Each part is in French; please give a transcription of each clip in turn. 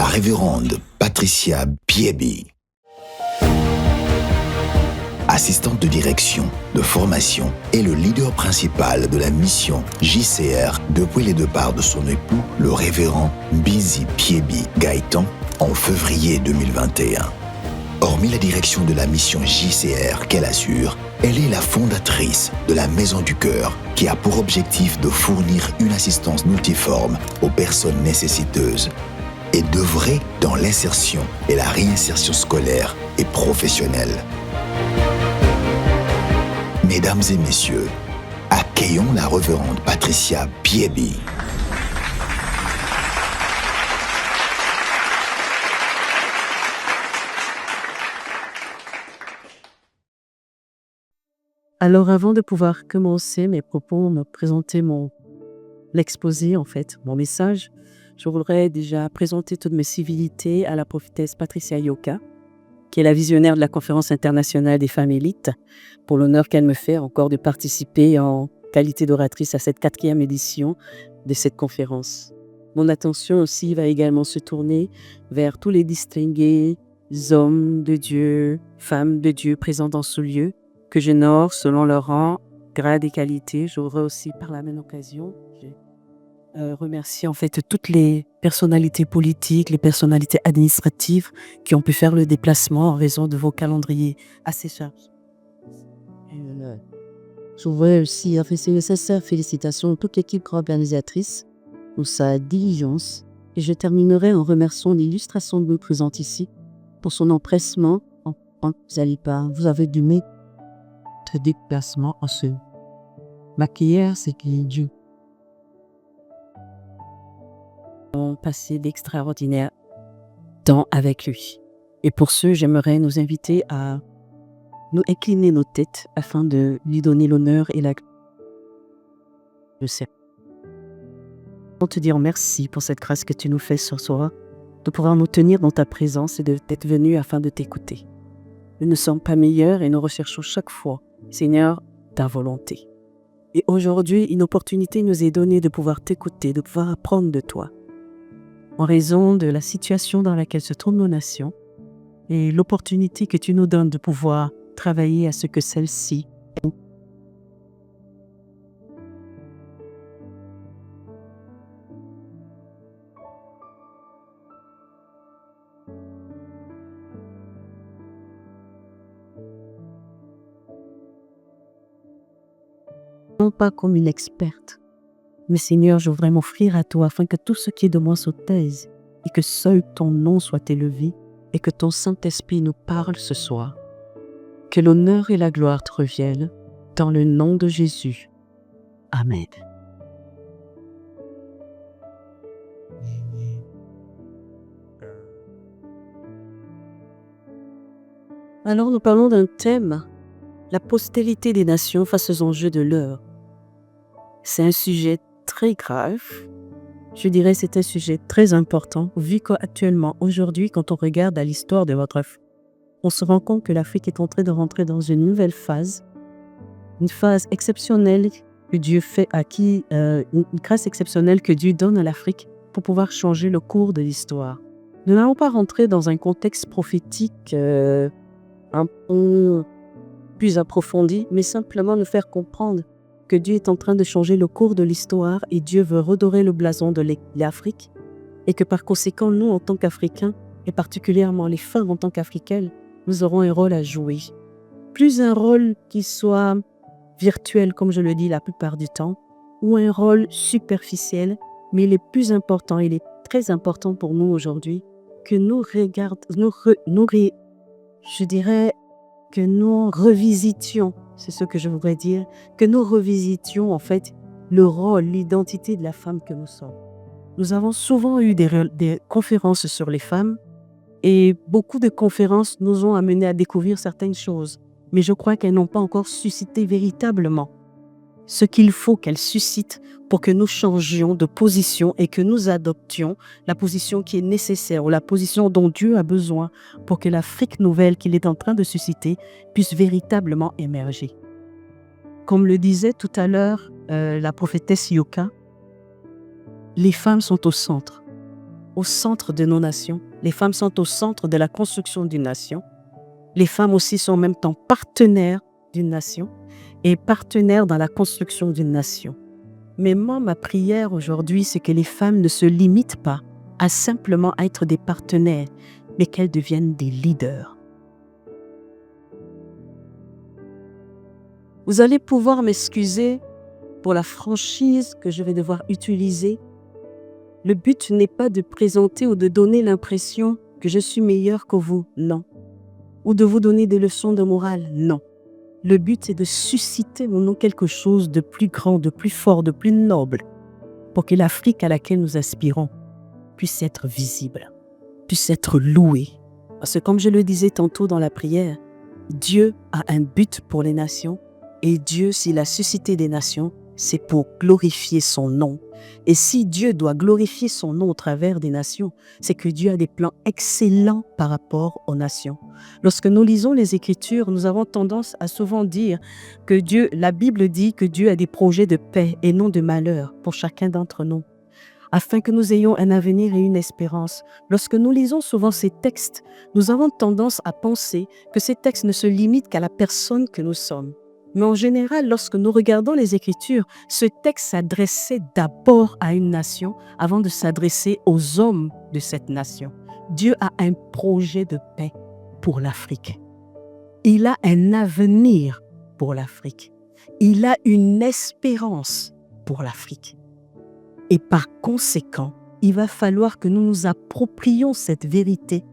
la révérende Patricia Biebi. Assistante de direction, de formation et le leader principal de la mission JCR depuis le départ de son époux, le révérend Bizi Biebi Gaëtan, en février 2021. Hormis la direction de la mission JCR qu'elle assure, elle est la fondatrice de la Maison du Cœur qui a pour objectif de fournir une assistance multiforme aux personnes nécessiteuses et d'œuvrer dans l'insertion et la réinsertion scolaire et professionnelle. Mesdames et messieurs, accueillons la révérende Patricia Biebi. Alors, avant de pouvoir commencer mes propos, me présenter l'exposé, mon message, je voudrais déjà présenter toutes mes civilités à la prophétesse Patricia Yoka, qui est la visionnaire de la Conférence internationale des femmes élites, pour l'honneur qu'elle me fait encore de participer en qualité d'oratrice à cette 4e édition de cette conférence. Mon attention aussi va également se tourner vers tous les distingués hommes de Dieu, femmes de Dieu présents dans ce lieu, que j'honore selon leur rang, grade et qualité. Je voudrais aussi, par la même occasion, remercier toutes les personnalités politiques, les personnalités administratives qui ont pu faire le déplacement en raison de vos calendriers assez chargés. Je voudrais aussi adresser une sincère félicitation à toute l'équipe organisatrice pour sa diligence et je terminerai en remerciant l'illustration de nous présente ici pour son empressement. Vous avez du mérite. Déplacement en ce maquilleur, c'est qui est Dieu. On passé d'extraordinaire temps avec lui. Et pour ce, j'aimerais nous inviter à nous incliner nos têtes afin de lui donner l'honneur et la gloire. Je sais. Pour te dire merci pour cette grâce que tu nous fais ce soir, de pouvoir nous tenir dans ta présence et d'être venus afin de t'écouter. Nous ne sommes pas meilleurs et nous recherchons chaque fois, Seigneur, ta volonté. Et aujourd'hui, une opportunité nous est donnée de pouvoir t'écouter, de pouvoir apprendre de toi. En raison de la situation dans laquelle se trouvent nos nations et l'opportunité que tu nous donnes de pouvoir travailler à ce que celle-ci non pas comme une experte, mais Seigneur, je voudrais m'offrir à toi afin que tout ce qui est de moi se taise et que seul ton nom soit élevé et que ton Saint-Esprit nous parle ce soir. Que l'honneur et la gloire te reviennent dans le nom de Jésus. Amen. Alors nous parlons d'un thème, la postérité des nations face aux enjeux de l'heure. C'est un sujet très grave. Je dirais c'est un sujet très important, vu qu'actuellement, aujourd'hui, quand on regarde à l'histoire de votre Afrique, on se rend compte que l'Afrique est en train de rentrer dans une nouvelle phase, une phase exceptionnelle que Dieu fait une grâce exceptionnelle que Dieu donne à l'Afrique pour pouvoir changer le cours de l'histoire. Nous n'allons pas rentrer dans un contexte prophétique un peu plus approfondi, mais simplement nous faire comprendre que Dieu est en train de changer le cours de l'histoire et Dieu veut redorer le blason de l'Afrique et que par conséquent, nous, en tant qu'Africains, et particulièrement les femmes en tant qu'Africaines, nous aurons un rôle à jouer. Plus un rôle qui soit virtuel, comme je le dis la plupart du temps, ou un rôle superficiel, mais il est plus important, il est très important pour nous aujourd'hui, que nous revisitions, c'est ce que je voudrais dire, que nous revisitions le rôle, l'identité de la femme que nous sommes. Nous avons souvent eu des conférences sur les femmes et beaucoup de conférences nous ont amenés à découvrir certaines choses, mais je crois qu'elles n'ont pas encore suscité véritablement ce qu'il faut qu'elles suscitent pour que nous changions de position et que nous adoptions la position qui est nécessaire ou la position dont Dieu a besoin pour que l'Afrique nouvelle qu'il est en train de susciter puisse véritablement émerger. Comme le disait tout à l'heure la prophétesse Yoka, les femmes sont au centre. au centre de nos nations. Les femmes sont au centre de la construction d'une nation. Les femmes aussi sont en même temps partenaires d'une nation et partenaires dans la construction d'une nation. Mais moi, ma prière aujourd'hui, c'est que les femmes ne se limitent pas à simplement être des partenaires, mais qu'elles deviennent des leaders. Vous allez pouvoir m'excuser pour la franchise que je vais devoir utiliser. Le but n'est pas de présenter ou de donner l'impression que je suis meilleur que vous, non. Ou de vous donner des leçons de morale, non. Le but est de susciter en nous quelque chose de plus grand, de plus fort, de plus noble, pour que l'Afrique à laquelle nous aspirons puisse être visible, puisse être louée. Parce que comme je le disais tantôt dans la prière, Dieu a un but pour les nations et Dieu, s'il a suscité des nations, c'est pour glorifier son nom. Et si Dieu doit glorifier son nom au travers des nations, c'est que Dieu a des plans excellents par rapport aux nations. Lorsque nous lisons les Écritures, nous avons tendance à souvent dire que la Bible dit que Dieu a des projets de paix et non de malheur pour chacun d'entre nous, afin que nous ayons un avenir et une espérance. Lorsque nous lisons souvent ces textes, nous avons tendance à penser que ces textes ne se limitent qu'à la personne que nous sommes. Mais en général, lorsque nous regardons les Écritures, ce texte s'adressait d'abord à une nation avant de s'adresser aux hommes de cette nation. Dieu a un projet de paix pour l'Afrique. Il a un avenir pour l'Afrique. Il a une espérance pour l'Afrique. Et par conséquent, il va falloir que nous nous approprions cette vérité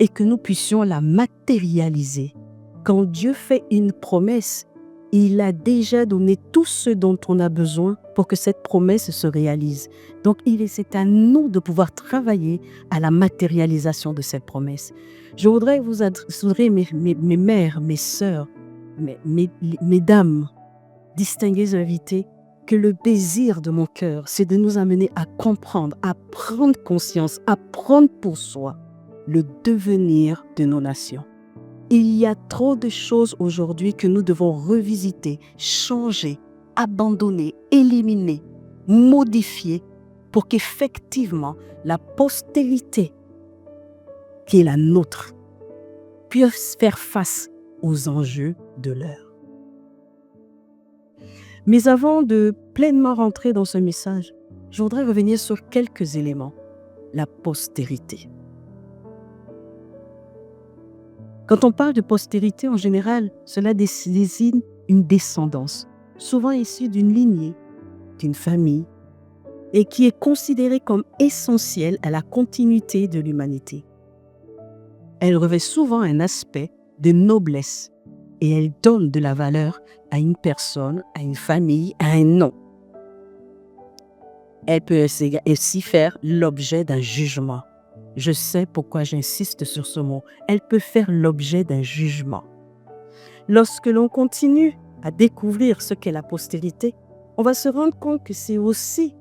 et que nous puissions la matérialiser. Quand Dieu fait une promesse, il a déjà donné tout ce dont on a besoin pour que cette promesse se réalise. Donc, c'est à nous de pouvoir travailler à la matérialisation de cette promesse. Je voudrais mes mères, mes sœurs, mesdames, distinguées invitées, que le désir de mon cœur, c'est de nous amener à comprendre, à prendre conscience, à prendre pour soi le devenir de nos nations. Il y a trop de choses aujourd'hui que nous devons revisiter, changer, abandonner, éliminer, modifier pour qu'effectivement la postérité qui est la nôtre puisse faire face aux enjeux de l'heure. Mais avant de pleinement rentrer dans ce message, je voudrais revenir sur quelques éléments. La postérité. Quand on parle de postérité, en général, cela désigne une descendance, souvent issue d'une lignée, d'une famille, et qui est considérée comme essentielle à la continuité de l'humanité. Elle revêt souvent un aspect de noblesse et elle donne de la valeur à une personne, à une famille, à un nom. Elle peut aussi faire l'objet d'un jugement. Je sais pourquoi j'insiste sur ce mot. Elle peut faire l'objet d'un jugement. Lorsque l'on continue à découvrir ce qu'est la postérité, on va se rendre compte que c'est aussi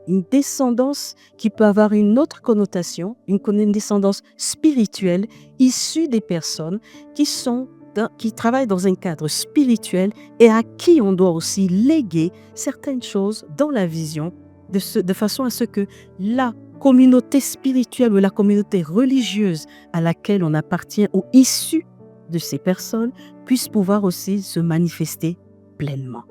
une descendance qui peut avoir une autre connotation, une descendance spirituelle issue des personnes qui travaillent dans un cadre spirituel et à qui on doit aussi léguer certaines choses dans la vision de façon à ce que la communauté spirituelle ou la communauté religieuse à laquelle on appartient ou issue de ces personnes puisse pouvoir aussi se manifester pleinement.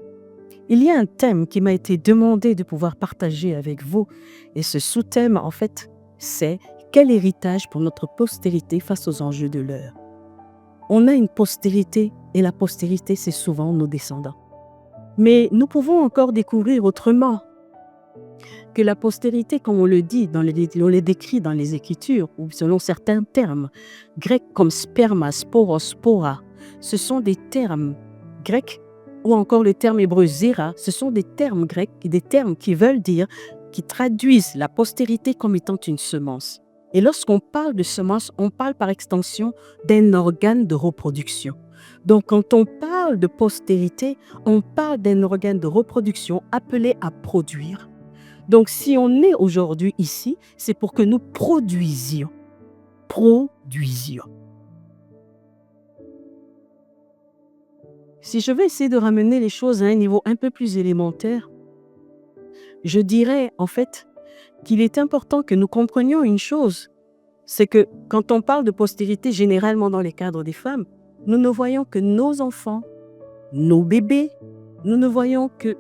Il y a un thème qui m'a été demandé de pouvoir partager avec vous et ce sous-thème, en fait, c'est « Quel héritage pour notre postérité face aux enjeux de l'heure ?» On a une postérité et la postérité, c'est souvent nos descendants. Mais nous pouvons encore découvrir autrement que la postérité, comme on le dit, on les décrit dans les Écritures, ou selon certains termes grecs comme sperma, sporos, spora, ce sont des termes grecs, ou encore le terme hébreu zera, ce sont des termes grecs, des termes qui veulent dire, qui traduisent la postérité comme étant une semence. Et lorsqu'on parle de semence, on parle par extension d'un organe de reproduction. Donc, quand on parle de postérité, on parle d'un organe de reproduction appelé à produire. Donc, si on est aujourd'hui ici, c'est pour que nous produisions. Si je vais essayer de ramener les choses à un niveau un peu plus élémentaire, je dirais en fait qu'il est important que nous comprenions une chose, c'est que quand on parle de postérité généralement dans les cadres des femmes, nous ne voyons que nos enfants, nos bébés, nous ne voyons que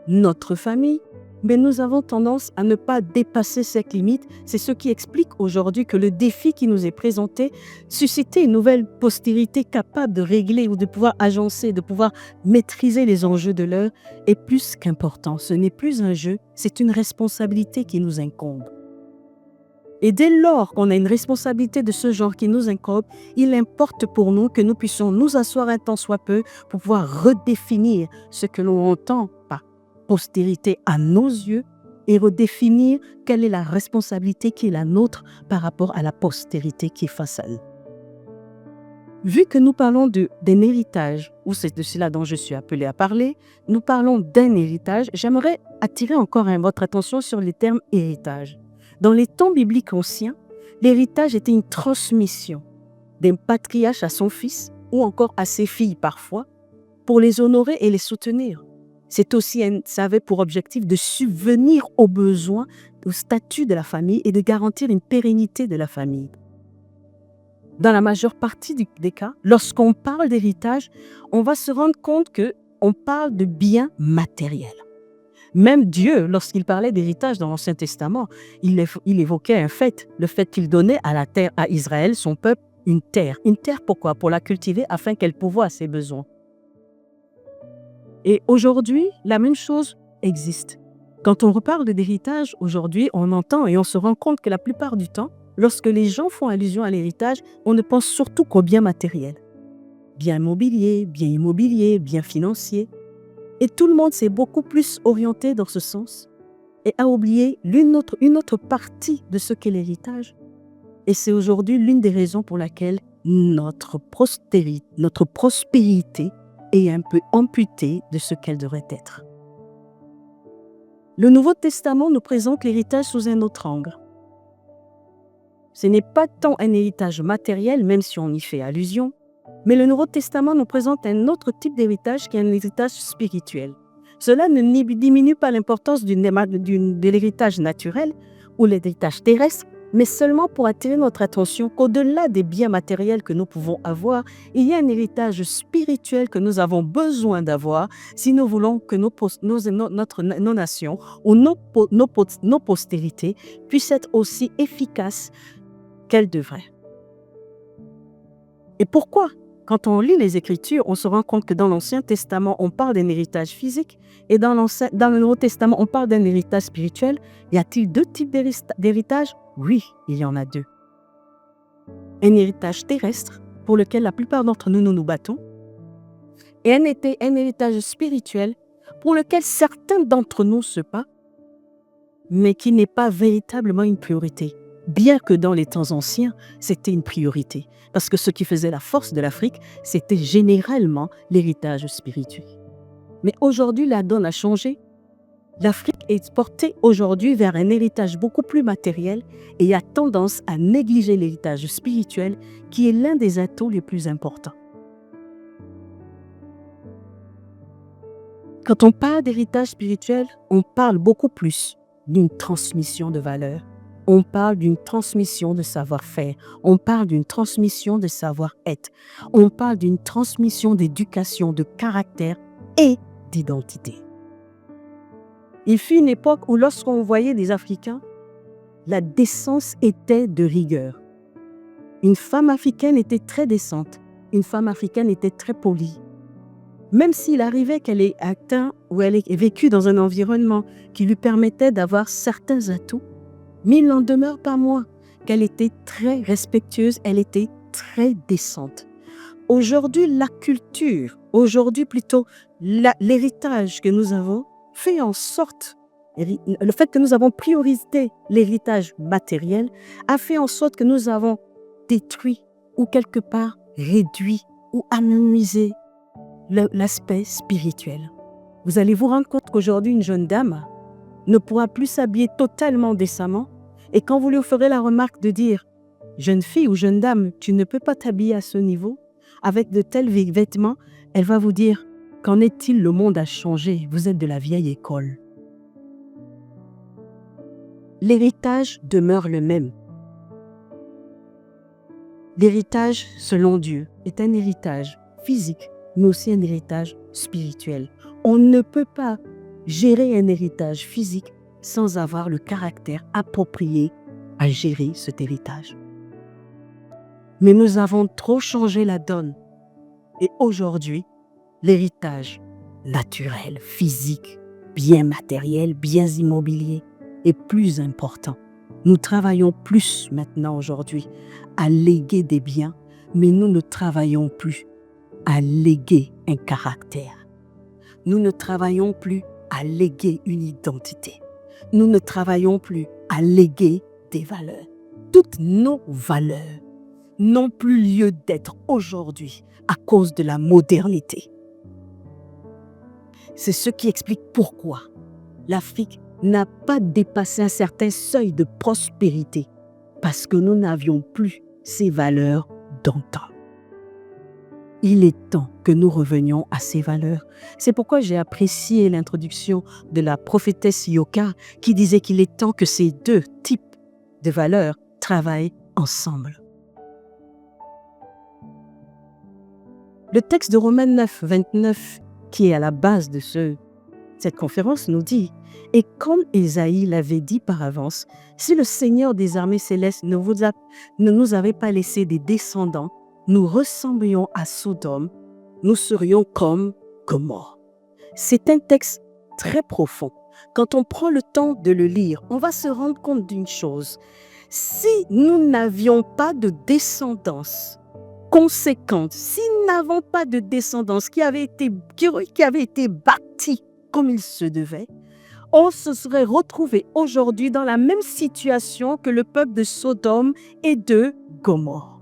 notre famille, mais nous avons tendance à ne pas dépasser cette limite. C'est ce qui explique aujourd'hui que le défi qui nous est présenté, susciter une nouvelle postérité capable de régler ou de pouvoir agencer, de pouvoir maîtriser les enjeux de l'heure, est plus qu'important. Ce n'est plus un jeu, c'est une responsabilité qui nous incombe. Et dès lors qu'on a une responsabilité de ce genre qui nous incombe, il importe pour nous que nous puissions nous asseoir un temps soit peu pour pouvoir redéfinir ce que l'on entend par postérité à nos yeux et redéfinir quelle est la responsabilité qui est la nôtre par rapport à la postérité qui est face à eux. Vu que nous parlons d'un héritage, ou c'est de cela dont je suis appelée à parler, nous parlons d'un héritage, j'aimerais attirer encore votre attention sur les termes héritage. Dans les temps bibliques anciens, l'héritage était une transmission d'un patriarche à son fils ou encore à ses filles parfois pour les honorer et les soutenir. Ça avait pour objectif de subvenir aux besoins, au statut de la famille et de garantir une pérennité de la famille. Dans la majeure partie des cas, lorsqu'on parle d'héritage, on va se rendre compte qu'on parle de biens matériels. Même Dieu, lorsqu'il parlait d'héritage dans l'Ancien Testament, il évoquait un fait, le fait qu'il donnait à la terre, à Israël, son peuple, une terre. Une terre pourquoi? Pour la cultiver afin qu'elle pourvoie à ses besoins. Et aujourd'hui, la même chose existe. Quand on reparle d'héritage, aujourd'hui, on entend et on se rend compte que la plupart du temps, lorsque les gens font allusion à l'héritage, on ne pense surtout qu'aux biens matériels. Biens immobiliers, biens financiers. Et tout le monde s'est beaucoup plus orienté dans ce sens et a oublié une autre partie de ce qu'est l'héritage. Et c'est aujourd'hui l'une des raisons pour laquelle notre prospérité est un peu amputée de ce qu'elle devrait être. Le Nouveau Testament nous présente l'héritage sous un autre angle. Ce n'est pas tant un héritage matériel, même si on y fait allusion, mais le Nouveau Testament nous présente un autre type d'héritage qui est un héritage spirituel. Cela ne diminue pas l'importance de l'héritage naturel ou l'héritage terrestre, mais seulement pour attirer notre attention qu'au-delà des biens matériels que nous pouvons avoir, il y a un héritage spirituel que nous avons besoin d'avoir si nous voulons que nos nations ou nos postérités puissent être aussi efficaces qu'elles devraient. Et pourquoi? Quand on lit les Écritures, on se rend compte que dans l'Ancien Testament, on parle d'un héritage physique et dans le Nouveau Testament, on parle d'un héritage spirituel. Y a-t-il deux types d'héritage? Oui, il y en a deux. Un héritage terrestre, pour lequel la plupart d'entre nous nous battons, et un héritage spirituel, pour lequel certains d'entre nous se battent, mais qui n'est pas véritablement une priorité. Bien que dans les temps anciens, c'était une priorité. Parce que ce qui faisait la force de l'Afrique, c'était généralement l'héritage spirituel. Mais aujourd'hui, la donne a changé. L'Afrique est portée aujourd'hui vers un héritage beaucoup plus matériel et a tendance à négliger l'héritage spirituel qui est l'un des atouts les plus importants. Quand on parle d'héritage spirituel, on parle beaucoup plus d'une transmission de valeurs. On parle d'une transmission de savoir-faire, on parle d'une transmission de savoir-être, on parle d'une transmission d'éducation, de caractère et d'identité. Il fut une époque où lorsqu'on voyait des Africains, la décence était de rigueur. Une femme africaine était très décente, une femme africaine était très polie. Même s'il arrivait qu'elle ait atteint ou elle ait vécu dans un environnement qui lui permettait d'avoir certains atouts, mais il n'en demeure pas moins qu'elle était très respectueuse, elle était très décente. Aujourd'hui, la culture, aujourd'hui plutôt l'héritage que nous avons fait en sorte, le fait que nous avons priorisé l'héritage matériel a fait en sorte que nous avons détruit ou quelque part réduit ou amenuisé l'aspect spirituel. Vous allez vous rendre compte qu'aujourd'hui, une jeune dame ne pourra plus s'habiller totalement décemment. Et quand vous lui ferez la remarque de dire « Jeune fille ou jeune dame, tu ne peux pas t'habiller à ce niveau, avec de tels vêtements », elle va vous dire « Qu'en est-il? Le monde a changé, vous êtes de la vieille école. » l'héritage demeure le même. L'héritage, selon Dieu, est un héritage physique, mais aussi un héritage spirituel. On ne peut pas gérer un héritage physique sans avoir le caractère approprié à gérer cet héritage. Mais nous avons trop changé la donne. Et aujourd'hui, l'héritage naturel, physique, bien matériel, bien immobilier est plus important. Nous travaillons plus maintenant aujourd'hui à léguer des biens, mais nous ne travaillons plus à léguer un caractère. Nous ne travaillons plus à léguer une identité. Nous ne travaillons plus à léguer des valeurs. Toutes nos valeurs n'ont plus lieu d'être aujourd'hui à cause de la modernité. C'est ce qui explique pourquoi l'Afrique n'a pas dépassé un certain seuil de prospérité, parce que nous n'avions plus ces valeurs d'antan. Il est temps que nous revenions à ces valeurs. C'est pourquoi j'ai apprécié l'introduction de la prophétesse Yoka qui disait qu'il est temps que ces deux types de valeurs travaillent ensemble. Le texte de Romains 9, 29, qui est à la base de cette conférence, nous dit « Et comme Ésaïe l'avait dit par avance, si le Seigneur des armées célestes ne nous avait pas laissé des descendants, nous ressemblions à Sodome, nous serions comme Gomorrhe. » C'est un texte très profond. Quand on prend le temps de le lire, on va se rendre compte d'une chose. Si nous n'avions pas de descendance conséquente, si nous n'avons pas de descendance qui avait été bâtie comme il se devait, on se serait retrouvé aujourd'hui dans la même situation que le peuple de Sodome et de Gomorrhe.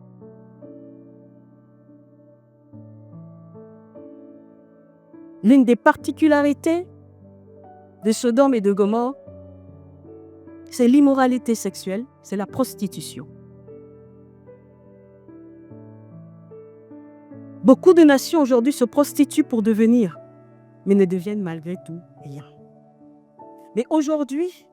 L'une des particularités de Sodome et de Gomorrhe, c'est l'immoralité sexuelle, c'est la prostitution. Beaucoup de nations aujourd'hui se prostituent pour devenir, mais ne deviennent malgré tout rien. Mais aujourd'hui,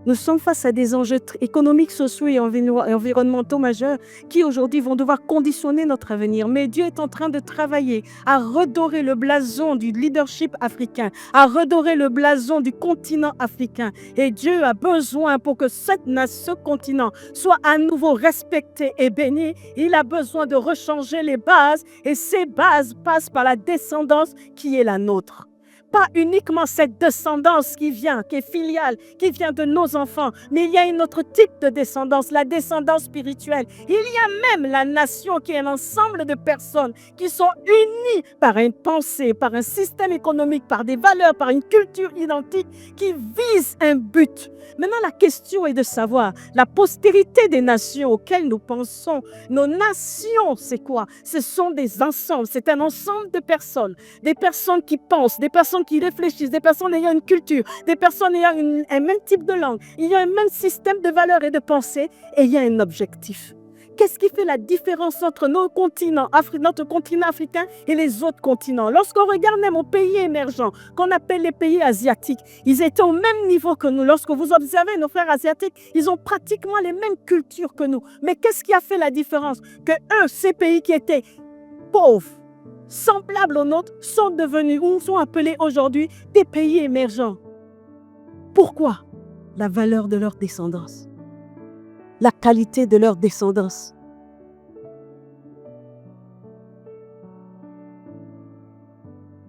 nous sommes face à des enjeux économiques, sociaux et environnementaux majeurs qui aujourd'hui vont devoir conditionner notre avenir. Mais Dieu est en train de travailler à redorer le blason du leadership africain, à redorer le blason du continent africain. Et Dieu a besoin pour que ce continent soit à nouveau respecté et béni. Il a besoin de rechanger les bases et ces bases passent par la descendance qui est la nôtre. Pas uniquement cette descendance qui est filiale, qui vient de nos enfants, mais il y a un autre type de descendance, la descendance spirituelle. Il y a même la nation qui est un ensemble de personnes qui sont unies par une pensée, par un système économique, par des valeurs, par une culture identique qui vise un but. Maintenant, la question est de savoir, la postérité des nations auxquelles nous pensons, nos nations, c'est quoi? Ce sont des ensembles, c'est un ensemble de personnes, des personnes qui pensent, des personnes qui réfléchissent, des personnes ayant une culture, des personnes ayant un même type de langue, il y a un même système de valeurs et de pensée et il y a un objectif. Qu'est-ce qui fait la différence entre notre continent africain et les autres continents? Lorsqu'on regarde même aux pays émergents, qu'on appelle les pays asiatiques, ils étaient au même niveau que nous. Lorsque vous observez nos frères asiatiques, ils ont pratiquement les mêmes cultures que nous. Mais qu'est-ce qui a fait la différence? Que ces pays qui étaient pauvres, semblables aux nôtres, sont devenus ou sont appelés aujourd'hui des pays émergents. Pourquoi? La valeur de leur descendance. La qualité de leur descendance.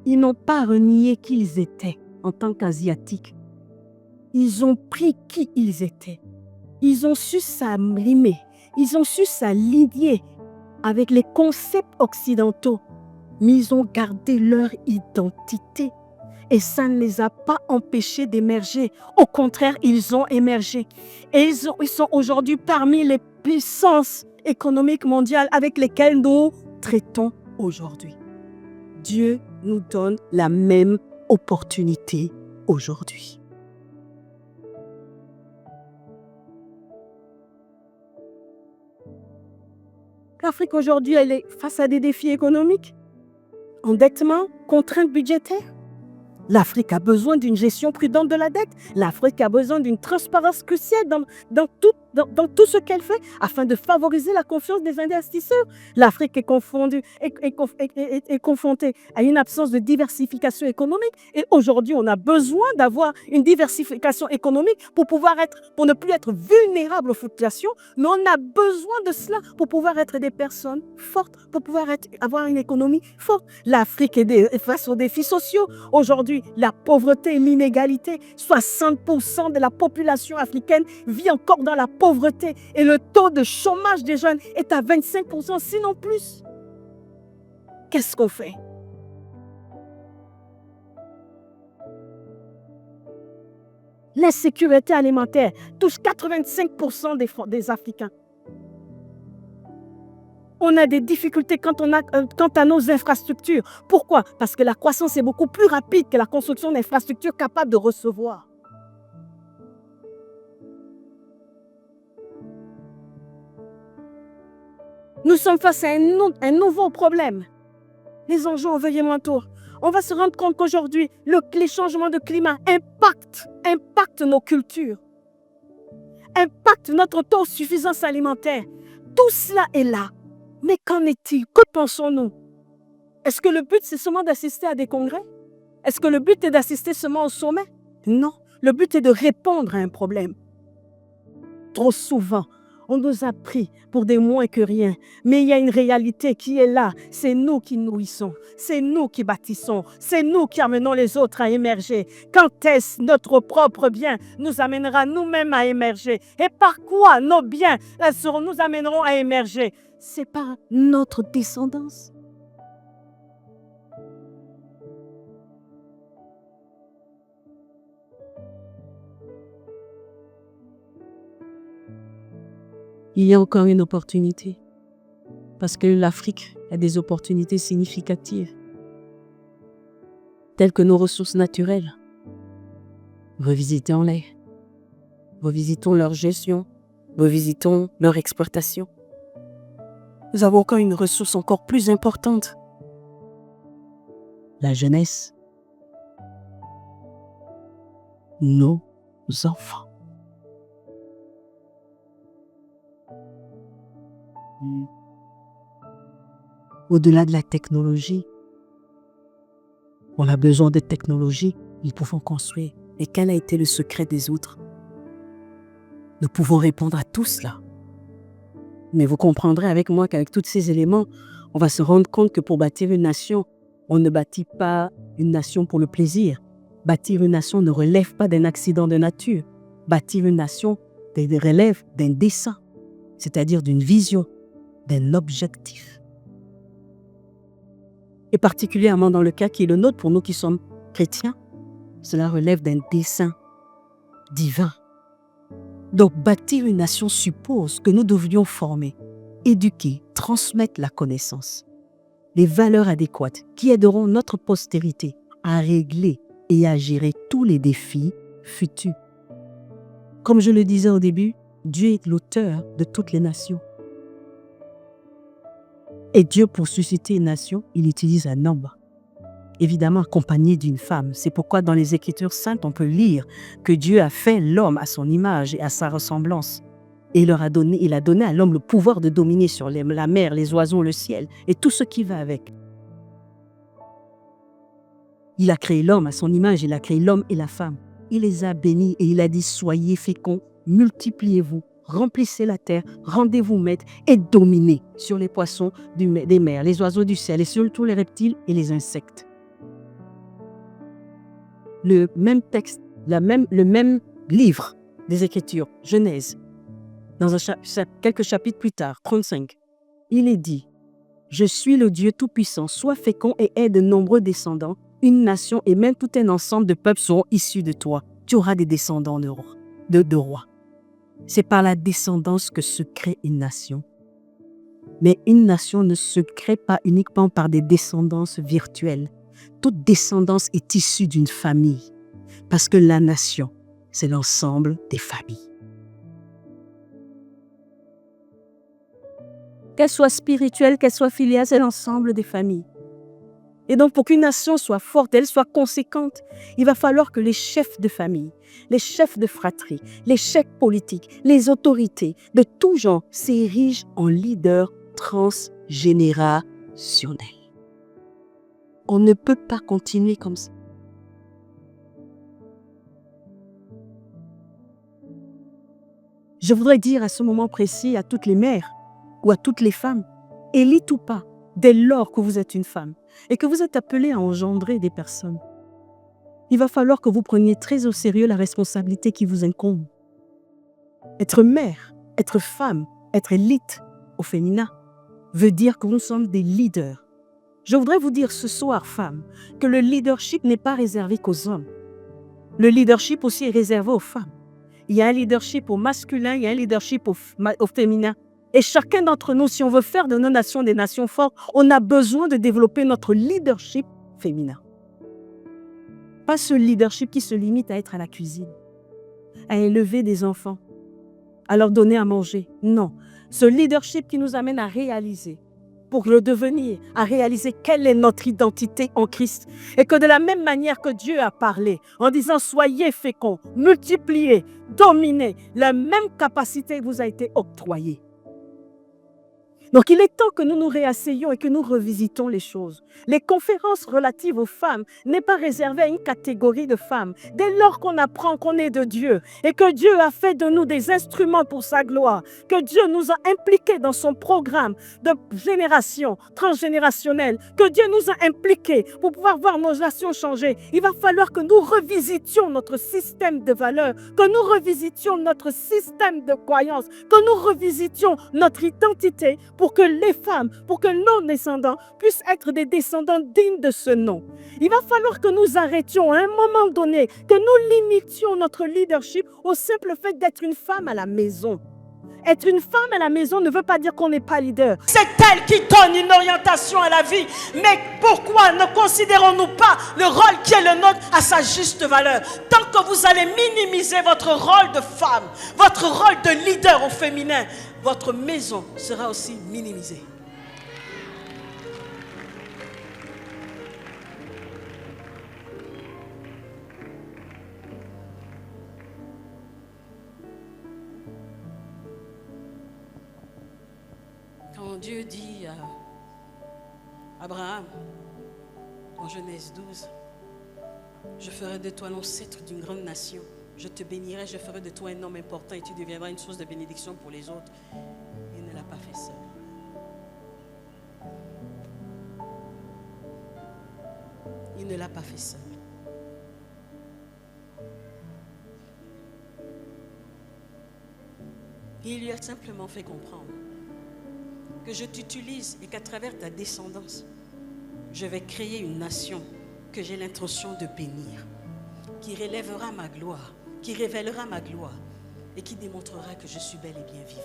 Ils n'ont pas renié qui ils étaient en tant qu'Asiatiques. Ils ont pris qui ils étaient. Ils ont su s'aligner. Ils ont su s'aligner avec les concepts occidentaux. Mais ils ont gardé leur identité. Et ça ne les a pas empêchés d'émerger. Au contraire, ils ont émergé. Et ils sont aujourd'hui parmi les puissances économiques mondiales avec lesquelles nous traitons aujourd'hui. Dieu nous donne la même opportunité aujourd'hui. L'Afrique aujourd'hui, elle est face à des défis économiques, endettement, contraintes budgétaires. L'Afrique a besoin d'une gestion prudente de la dette. L'Afrique a besoin d'une transparence cruciale dans tout ce qu'elle fait afin de favoriser la confiance des investisseurs. L'Afrique est confrontée à une absence de diversification économique. Et aujourd'hui, on a besoin d'avoir une diversification économique pour ne plus être vulnérable aux fluctuations. Mais on a besoin de cela pour pouvoir être des personnes fortes, pour pouvoir avoir une économie forte. L'Afrique est face aux défis sociaux. Aujourd'hui, la pauvreté et l'inégalité, 60% de la population africaine vit encore dans la pauvreté et le taux de chômage des jeunes est à 25%, sinon plus. Qu'est-ce qu'on fait? L'insécurité alimentaire touche 85% des Africains. On a des difficultés quant à nos infrastructures. Pourquoi? Parce que la croissance est beaucoup plus rapide que la construction d'infrastructures capables de recevoir. Nous sommes face à un nouveau problème. Les enjeux environnementaux. On va se rendre compte qu'aujourd'hui, les changements de climat impactent nos cultures, impactent notre autosuffisance alimentaire. Tout cela est là. Mais qu'en est-il? Que pensons-nous? Est-ce que le but, c'est seulement d'assister à des congrès? Est-ce que le but est d'assister seulement au sommet? Non, le but est de répondre à un problème. Trop souvent, on nous a pris pour des moins que rien. Mais il y a une réalité qui est là. C'est nous qui nourrissons. C'est nous qui bâtissons. C'est nous qui amenons les autres à émerger. Quand est-ce notre propre bien nous amènera nous-mêmes à émerger? Et par quoi nos biens nous amèneront à émerger? C'est par notre descendance. Il y a encore une opportunité. Parce que l'Afrique a des opportunités significatives, telles que nos ressources naturelles. Revisitons-les. Revisitons leur gestion. Revisitons leur exploitation. Nous avons encore une ressource encore plus importante. La jeunesse. Nos enfants. Au-delà de la technologie, on a besoin de technologie, nous pouvons construire. Et quel a été le secret des autres? Nous pouvons répondre à tout cela. Mais vous comprendrez avec moi qu'avec tous ces éléments, on va se rendre compte que pour bâtir une nation, on ne bâtit pas une nation pour le plaisir. Bâtir une nation ne relève pas d'un accident de nature. Bâtir une nation relève d'un dessein, c'est-à-dire d'une vision, d'un objectif. Et particulièrement dans le cas qui est le nôtre, pour nous qui sommes chrétiens, cela relève d'un dessein divin. Donc bâtir une nation suppose que nous devrions former, éduquer, transmettre la connaissance, les valeurs adéquates qui aideront notre postérité à régler et à gérer tous les défis futurs. Comme je le disais au début, Dieu est l'auteur de toutes les nations. Et Dieu, pour susciter une nation, il utilise un homme, évidemment accompagné d'une femme. C'est pourquoi dans les Écritures saintes, on peut lire que Dieu a fait l'homme à son image et à sa ressemblance. Et il a donné à l'homme le pouvoir de dominer sur la mer, les oiseaux, le ciel et tout ce qui va avec. Il a créé l'homme à son image, il a créé l'homme et la femme. Il les a bénis et il a dit « Soyez féconds, multipliez-vous, remplissez la terre, rendez-vous maîtres et dominez sur les poissons des mers, les oiseaux du ciel et sur tous les reptiles et les insectes. » Le même texte, le même livre des Écritures, Genèse, dans quelques chapitres plus tard, 35, il est dit « Je suis le Dieu Tout-Puissant, sois fécond et aie de nombreux descendants. Une nation et même tout un ensemble de peuples seront issus de toi. Tu auras des descendants de rois. » C'est par la descendance que se crée une nation. Mais une nation ne se crée pas uniquement par des descendances virtuelles. Toute descendance est issue d'une famille. Parce que la nation, c'est l'ensemble des familles. Qu'elle soit spirituelle, qu'elle soit filiale, c'est l'ensemble des familles. Et donc, pour qu'une nation soit forte, elle soit conséquente, il va falloir que les chefs de famille, les chefs de fratrie, les chefs politiques, les autorités de tout genre s'érigent en leaders transgénérationnels. On ne peut pas continuer comme ça. Je voudrais dire à ce moment précis à toutes les mères ou à toutes les femmes, élite ou pas, dès lors que vous êtes une femme et que vous êtes appelée à engendrer des personnes, il va falloir que vous preniez très au sérieux la responsabilité qui vous incombe. Être mère, être femme, être élite au féminin veut dire que nous sommes des leaders. Je voudrais vous dire ce soir, femmes, que le leadership n'est pas réservé qu'aux hommes. Le leadership aussi est réservé aux femmes. Il y a un leadership au masculin, il y a un leadership au féminin. Et chacun d'entre nous, si on veut faire de nos nations des nations fortes, on a besoin de développer notre leadership féminin. Pas ce leadership qui se limite à être à la cuisine, à élever des enfants, à leur donner à manger. Non, ce leadership qui nous amène à réaliser, pour le devenir, à réaliser quelle est notre identité en Christ. Et que de la même manière que Dieu a parlé, en disant « Soyez féconds, multipliez, dominez », la même capacité vous a été octroyée. Donc il est temps que nous nous réasseyions et que nous revisitons les choses. Les conférences relatives aux femmes n'est pas réservées à une catégorie de femmes. Dès lors qu'on apprend qu'on est de Dieu et que Dieu a fait de nous des instruments pour sa gloire, que Dieu nous a impliqués dans son programme de génération transgénérationnelle, que Dieu nous a impliqués pour pouvoir voir nos nations changer, il va falloir que nous revisitions notre système de valeurs, que nous revisitions notre système de croyances, que nous revisitions notre identité pour que les femmes, pour que nos descendants puissent être des descendants dignes de ce nom. Il va falloir que nous arrêtions à un moment donné, que nous limitions notre leadership au simple fait d'être une femme à la maison. Être une femme à la maison ne veut pas dire qu'on n'est pas leader. C'est elle qui donne une orientation à la vie. Mais pourquoi ne considérons-nous pas le rôle qui est le nôtre à sa juste valeur? Tant que vous allez minimiser votre rôle de femme, votre rôle de leader au féminin, votre maison sera aussi minimisée. Quand Dieu dit à Abraham, en Genèse 12, « Je ferai de toi l'ancêtre d'une grande nation. Je te bénirai, je ferai de toi un homme important et tu deviendras une source de bénédiction pour les autres. » Il ne l'a pas fait seul. Il ne l'a pas fait seul. Il lui a simplement fait comprendre que je t'utilise et qu'à travers ta descendance, je vais créer une nation que j'ai l'intention de bénir, qui relèvera ma gloire, qui révélera ma gloire et qui démontrera que je suis bel et bien vivant.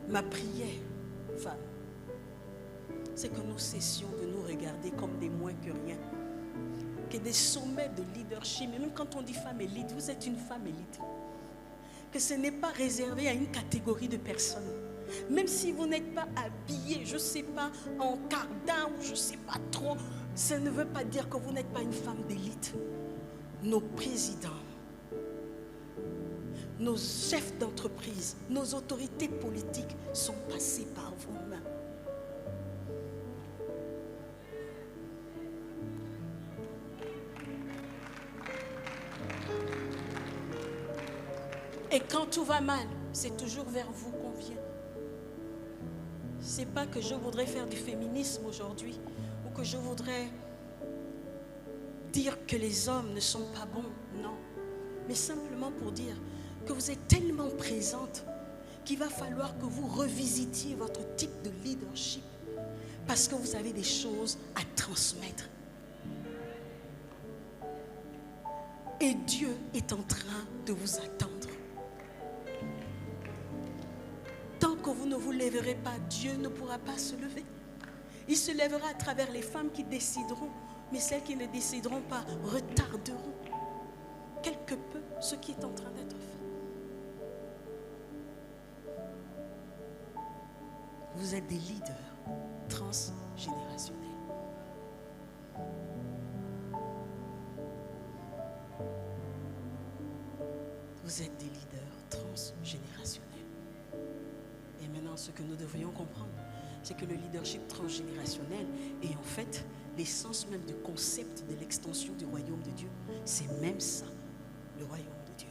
Ma prière, femme, c'est que nous cessions de nous regarder comme des moins que rien, que des sommets de leadership, et même quand on dit femme élite, vous êtes une femme élite, que ce n'est pas réservé à une catégorie de personnes. Même si vous n'êtes pas habillé, je ne sais pas, en cardin ou je ne sais pas trop, ça ne veut pas dire que vous n'êtes pas une femme d'élite. Nos présidents, nos chefs d'entreprise, nos autorités politiques sont passés par vos mains. Et quand tout va mal, c'est toujours vers vous qu'on vient. C'est pas que je voudrais faire du féminisme aujourd'hui ou que je voudrais dire que les hommes ne sont pas bons, non. Mais simplement pour dire que vous êtes tellement présente qu'il va falloir que vous revisitiez votre type de leadership parce que vous avez des choses à transmettre. Et Dieu est en train de vous attendre. Tant que vous ne vous lèverez pas, Dieu ne pourra pas se lever. Il se lèvera à travers les femmes qui décideront, mais celles qui ne décideront pas retarderont quelque peu ce qui est en train d'être fait. Vous êtes des leaders. transgénérationnel. Vous êtes des leaders transgénérationnels. Et maintenant, ce que nous devrions comprendre, c'est que le leadership transgénérationnel est en fait l'essence même du concept de l'extension du royaume de Dieu. C'est même ça, le royaume de Dieu.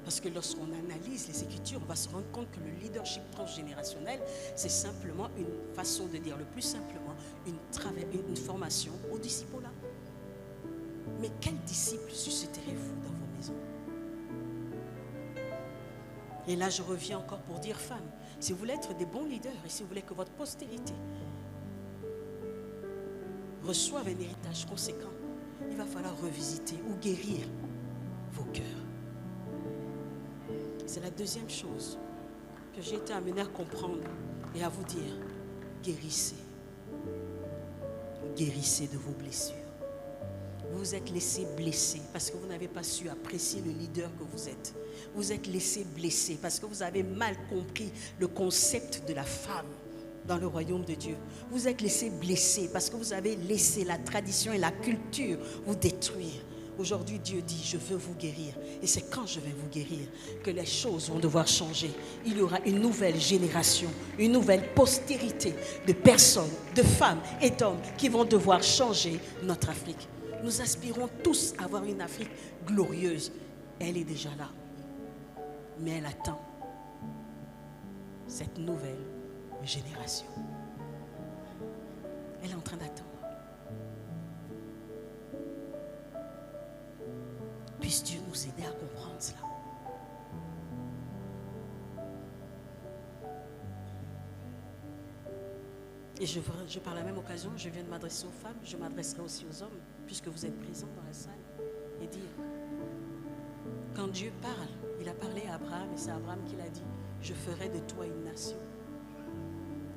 Parce que lorsqu'on analyse les Écritures, on va se rendre compte que le leadership transgénérationnel, c'est simplement une façon de dire, le plus simplement, une formation au disciple-là. Mais quels disciples susciterez-vous dans vos maisons? Et là, je reviens encore pour dire, femmes, si vous voulez être des bons leaders et si vous voulez que votre postérité reçoive un héritage conséquent, il va falloir revisiter ou guérir vos cœurs. C'est la deuxième chose que j'ai été amenée à comprendre et à vous dire. Guérissez. Guérissez de vos blessures. Vous vous êtes laissé blesser parce que vous n'avez pas su apprécier le leader que vous êtes. Vous êtes laissé blesser parce que vous avez mal compris le concept de la femme dans le royaume de Dieu. Vous êtes laissé blesser parce que vous avez laissé la tradition et la culture vous détruire. Aujourd'hui, Dieu dit, je veux vous guérir. Et c'est quand je vais vous guérir que les choses vont devoir changer. Il y aura une nouvelle génération, une nouvelle postérité de personnes, de femmes et d'hommes qui vont devoir changer notre Afrique. Nous aspirons tous à avoir une Afrique glorieuse. Elle est déjà là. Mais elle attend cette nouvelle génération. Elle est en train d'attendre. Puisse Dieu nous aider à comprendre cela. Et je par la même occasion, je viens de m'adresser aux femmes, je m'adresserai aussi aux hommes, puisque vous êtes présents dans la salle, et dire, quand Dieu parle, il a parlé à Abraham, et c'est Abraham qui l'a dit, je ferai de toi une nation.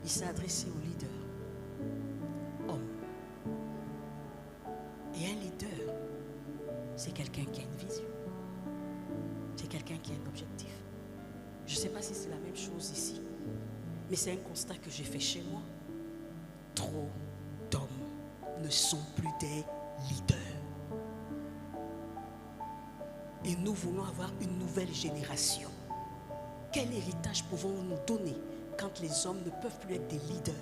Il s'est adressé au leader, homme. Et un leader, c'est quelqu'un qui a une vision. C'est quelqu'un qui a un objectif. Je ne sais pas si c'est la même chose ici, mais c'est un constat que j'ai fait chez moi. Trop d'hommes ne sont plus des leaders. Et nous voulons avoir une nouvelle génération. Quel héritage pouvons-nous donner quand les hommes ne peuvent plus être des leaders?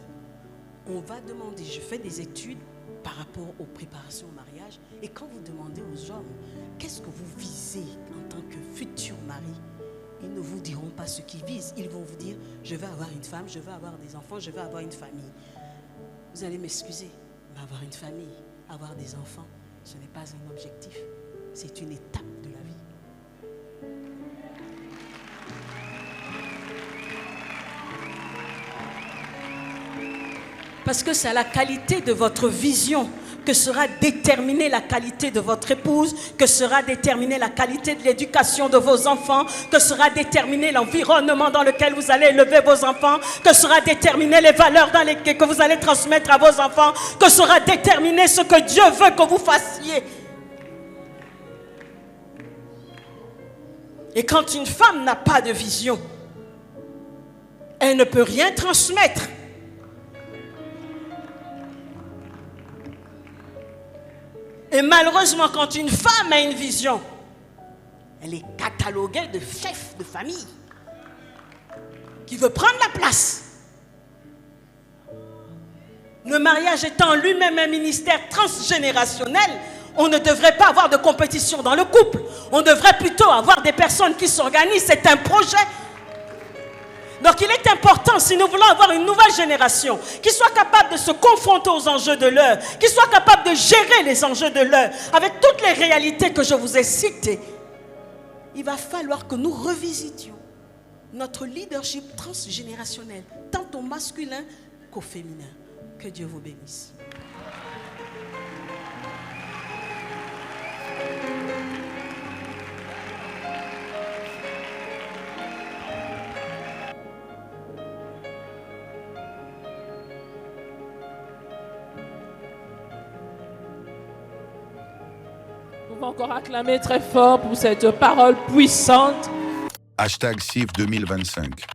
On va demander, je fais des études par rapport aux préparations au mariage, et quand vous demandez aux hommes, qu'est-ce que vous visez en tant que futur mari? Ils ne vous diront pas ce qu'ils visent. Ils vont vous dire, je veux avoir une femme, je veux avoir des enfants, je veux avoir une famille. Vous allez m'excuser, mais avoir une famille, avoir des enfants, ce n'est pas un objectif. C'est une étape de la vie. Parce que c'est à la qualité de votre vision que sera déterminée la qualité de votre épouse, que sera déterminée la qualité de l'éducation de vos enfants, que sera déterminé l'environnement dans lequel vous allez élever vos enfants, que sera déterminé les valeurs que vous allez transmettre à vos enfants, que sera déterminé ce que Dieu veut que vous fassiez. Et quand une femme n'a pas de vision, elle ne peut rien transmettre. Et malheureusement, quand une femme a une vision, elle est cataloguée de chef de famille qui veut prendre la place. Le mariage étant lui-même un ministère transgénérationnel, on ne devrait pas avoir de compétition dans le couple. On devrait plutôt avoir des personnes qui s'organisent. C'est un projet. Donc il est important, si nous voulons avoir une nouvelle génération qui soit capable de se confronter aux enjeux de l'heure, qui soit capable de gérer les enjeux de l'heure, avec toutes les réalités que je vous ai citées, il va falloir que nous revisitions notre leadership transgénérationnel, tant au masculin qu'au féminin. Que Dieu vous bénisse. On va encore acclamer très fort pour cette parole puissante. #CIF 2025.